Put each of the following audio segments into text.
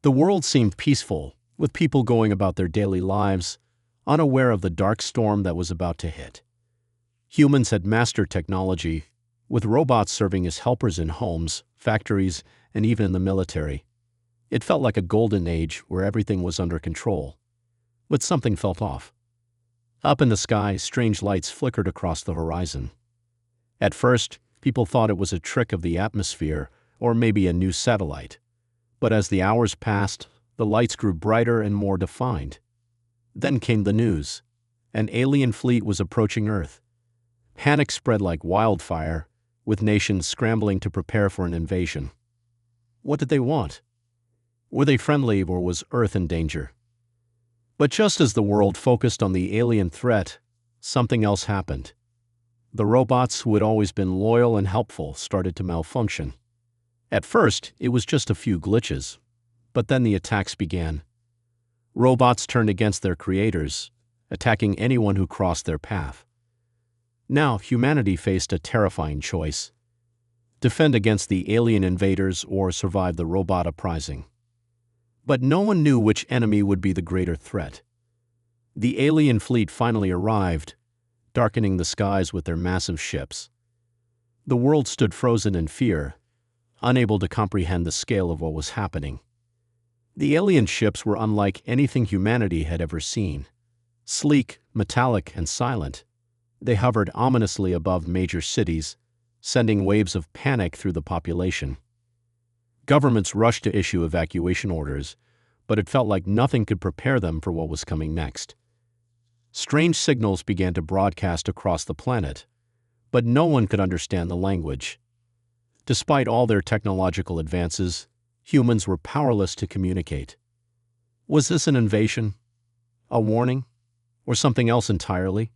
The world seemed peaceful, with people going about their daily lives, unaware of the dark storm that was about to hit. Humans had mastered technology, with robots serving as helpers in homes, factories, and even in the military. It felt like a golden age where everything was under control. But something felt off. Up in the sky, strange lights flickered across the horizon. At first, people thought it was a trick of the atmosphere or maybe a new satellite. But as the hours passed, the lights grew brighter and more defined. Then came the news. An alien fleet was approaching Earth. Panic spread like wildfire, with nations scrambling to prepare for an invasion. What did they want? Were they friendly or was Earth in danger? But just as the world focused on the alien threat, something else happened. The robots, who had always been loyal and helpful, started to malfunction. At first, it was just a few glitches, but then the attacks began. Robots turned against their creators, attacking anyone who crossed their path. Now, humanity faced a terrifying choice: defend against the alien invaders or survive the robot uprising. But no one knew which enemy would be the greater threat. The alien fleet finally arrived, darkening the skies with their massive ships. The world stood frozen in fear, unable to comprehend the scale of what was happening. The alien ships were unlike anything humanity had ever seen. Sleek, metallic, and silent, they hovered ominously above major cities, sending waves of panic through the population. Governments rushed to issue evacuation orders, but it felt like nothing could prepare them for what was coming next. Strange signals began to broadcast across the planet, but no one could understand the language. Despite all their technological advances, humans were powerless to communicate. Was this an invasion? A warning? Or something else entirely?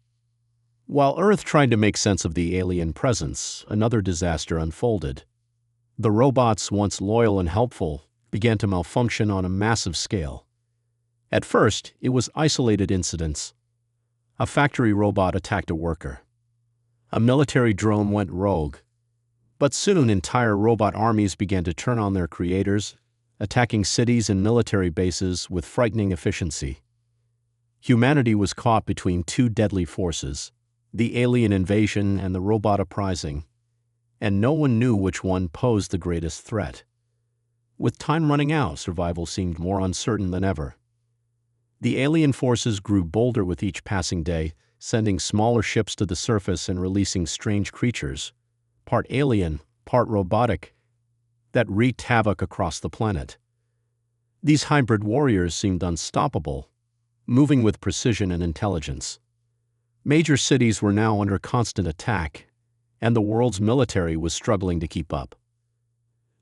While Earth tried to make sense of the alien presence, another disaster unfolded. The robots, once loyal and helpful, began to malfunction on a massive scale. At first, it was isolated incidents. A factory robot attacked a worker. A military drone went rogue. But soon entire robot armies began to turn on their creators, attacking cities and military bases with frightening efficiency. Humanity was caught between two deadly forces: the alien invasion and the robot uprising, and no one knew which one posed the greatest threat. With time running out, survival seemed more uncertain than ever. The alien forces grew bolder with each passing day, sending smaller ships to the surface and releasing strange creatures, part alien, part robotic, that wreaked havoc across the planet. These hybrid warriors seemed unstoppable, moving with precision and intelligence. Major cities were now under constant attack, and the world's military was struggling to keep up.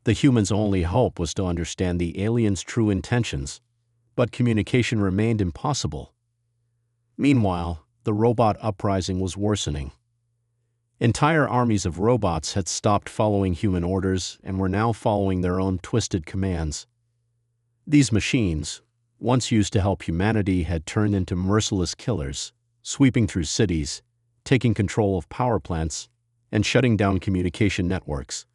The humans' only hope was to understand the aliens' true intentions, but communication remained impossible. Meanwhile, the robot uprising was worsening. Entire armies of robots had stopped following human orders and were now following their own twisted commands. These machines, once used to help humanity, had turned into merciless killers, sweeping through cities, taking control of power plants, and shutting down communication networks.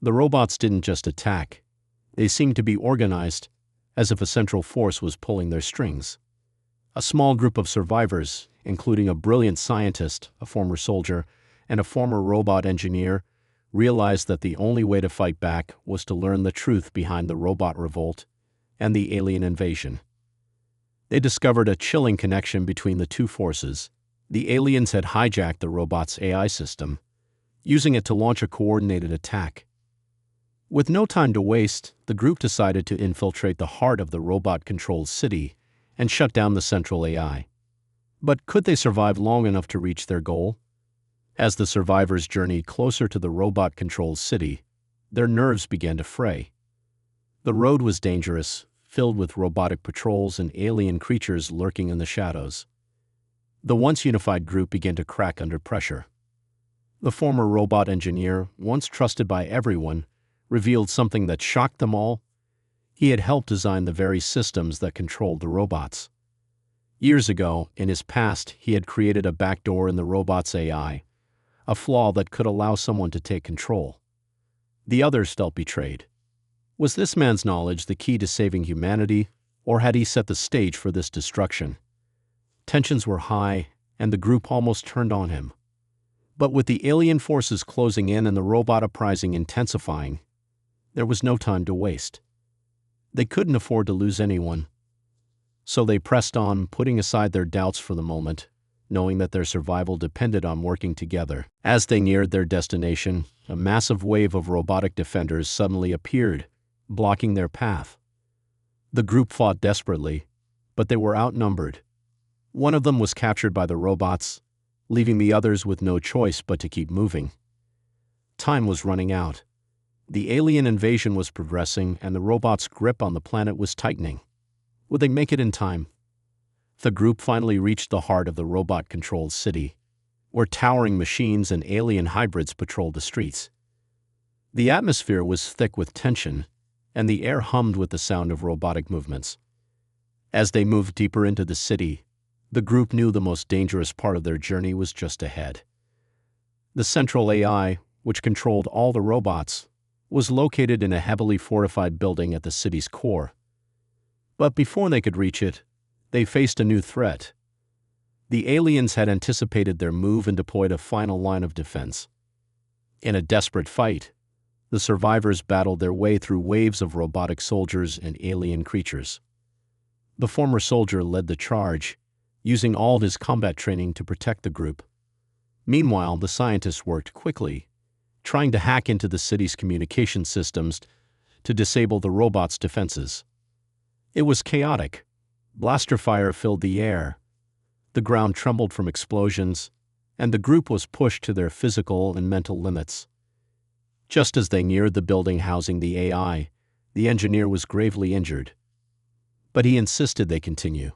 The robots didn't just attack. They seemed to be organized, as if a central force was pulling their strings. A small group of survivors, including a brilliant scientist, a former soldier, and a former robot engineer, realized that the only way to fight back was to learn the truth behind the robot revolt and the alien invasion. They discovered a chilling connection between the two forces. The aliens had hijacked the robot's AI system, using it to launch a coordinated attack. With no time to waste, the group decided to infiltrate the heart of the robot-controlled city and shut down the central AI. But could they survive long enough to reach their goal? As the survivors journeyed closer to the robot-controlled city, their nerves began to fray. The road was dangerous, filled with robotic patrols and alien creatures lurking in the shadows. The once unified group began to crack under pressure. The former robot engineer, once trusted by everyone, revealed something that shocked them all. He had helped design the very systems that controlled the robots. Years ago, in his past, he had created a backdoor in the robot's AI, a flaw that could allow someone to take control. The others felt betrayed. Was this man's knowledge the key to saving humanity, or had he set the stage for this destruction? Tensions were high, and the group almost turned on him. But with the alien forces closing in and the robot uprising intensifying, there was no time to waste. They couldn't afford to lose anyone. So they pressed on, putting aside their doubts for the moment, knowing that their survival depended on working together. As they neared their destination, a massive wave of robotic defenders suddenly appeared, blocking their path. The group fought desperately, but they were outnumbered. One of them was captured by the robots, leaving the others with no choice but to keep moving. Time was running out. The alien invasion was progressing, and the robots' grip on the planet was tightening. Would they make it in time? The group finally reached the heart of the robot-controlled city, where towering machines and alien hybrids patrolled the streets. The atmosphere was thick with tension, and the air hummed with the sound of robotic movements. As they moved deeper into the city, the group knew the most dangerous part of their journey was just ahead. The central AI, which controlled all the robots, was located in a heavily fortified building at the city's core. But before they could reach it, they faced a new threat. The aliens had anticipated their move and deployed a final line of defense. In a desperate fight, the survivors battled their way through waves of robotic soldiers and alien creatures. The former soldier led the charge, using all his combat training to protect the group. Meanwhile, the scientists worked quickly, trying to hack into the city's communication systems to disable the robots' defenses. It was chaotic. Blaster fire filled the air. The ground trembled from explosions, and the group was pushed to their physical and mental limits. Just as they neared the building housing the AI, the engineer was gravely injured. But he insisted they continue.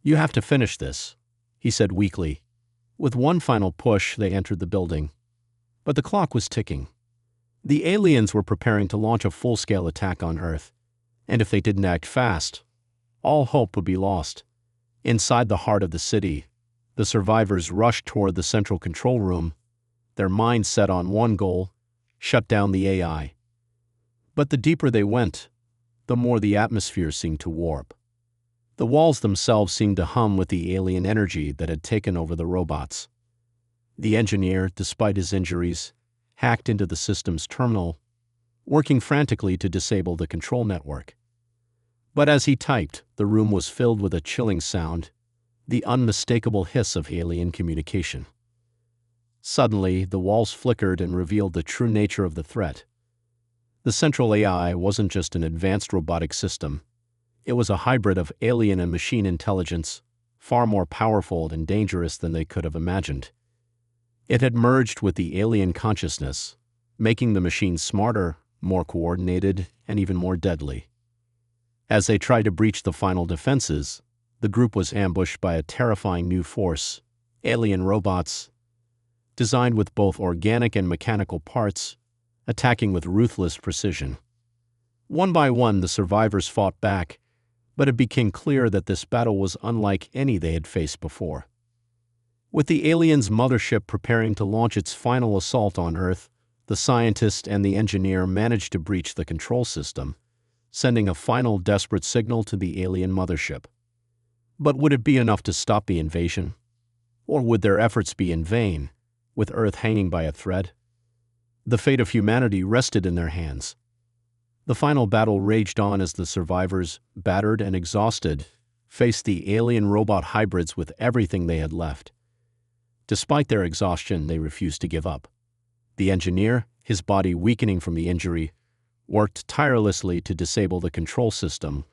"You have to finish this," he said weakly. With one final push, they entered the building. But the clock was ticking. The aliens were preparing to launch a full-scale attack on Earth, and if they didn't act fast, all hope would be lost. Inside the heart of the city, the survivors rushed toward the central control room, their minds set on one goal: shut down the AI. But the deeper they went, the more the atmosphere seemed to warp. The walls themselves seemed to hum with the alien energy that had taken over the robots. The engineer, despite his injuries, hacked into the system's terminal, working frantically to disable the control network. But as he typed, the room was filled with a chilling sound, the unmistakable hiss of alien communication. Suddenly, the walls flickered and revealed the true nature of the threat. The central AI wasn't just an advanced robotic system. It was a hybrid of alien and machine intelligence, far more powerful and dangerous than they could have imagined. It had merged with the alien consciousness, making the machine smarter, more coordinated, and even more deadly. As they tried to breach the final defenses, the group was ambushed by a terrifying new force: alien robots, designed with both organic and mechanical parts, attacking with ruthless precision. One by one, the survivors fought back, but it became clear that this battle was unlike any they had faced before. With the aliens' mothership preparing to launch its final assault on Earth, the scientist and the engineer managed to breach the control system, sending a final desperate signal to the alien mothership. But would it be enough to stop the invasion? Or would their efforts be in vain, with Earth hanging by a thread? The fate of humanity rested in their hands. The final battle raged on as the survivors, battered and exhausted, faced the alien robot hybrids with everything they had left. Despite their exhaustion, they refused to give up. The engineer, his body weakening from the injury, worked tirelessly to disable the control system,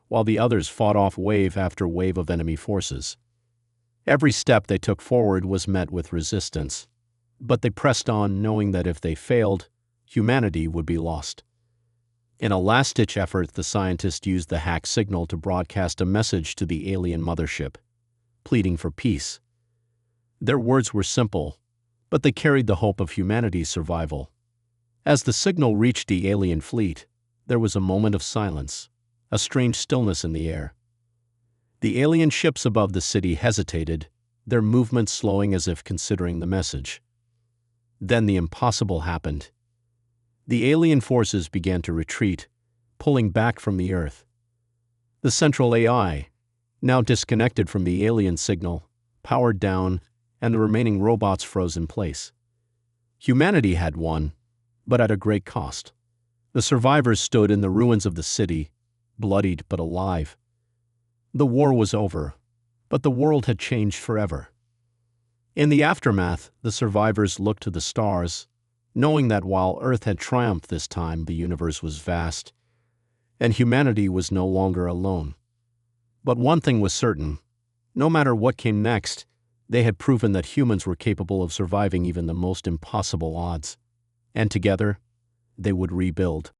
while the others fought off wave after wave of enemy forces. Every step they took forward was met with resistance, but they pressed on, knowing that if they failed, humanity would be lost. In a last-ditch effort, the scientist used the hack signal to broadcast a message to the alien mothership, pleading for peace. Their words were simple, but they carried the hope of humanity's survival. As the signal reached the alien fleet, there was a moment of silence, a strange stillness in the air. The alien ships above the city hesitated, their movements slowing as if considering the message. Then the impossible happened. The alien forces began to retreat, pulling back from the Earth. The central AI, now disconnected from the alien signal, powered down, and the remaining robots froze in place. Humanity had won, but at a great cost. The survivors stood in the ruins of the city, bloodied but alive. The war was over, but the world had changed forever. In the aftermath, the survivors looked to the stars, knowing that while Earth had triumphed this time, the universe was vast, and humanity was no longer alone. But one thing was certain: no matter what came next, they had proven that humans were capable of surviving even the most impossible odds. And together, they would rebuild.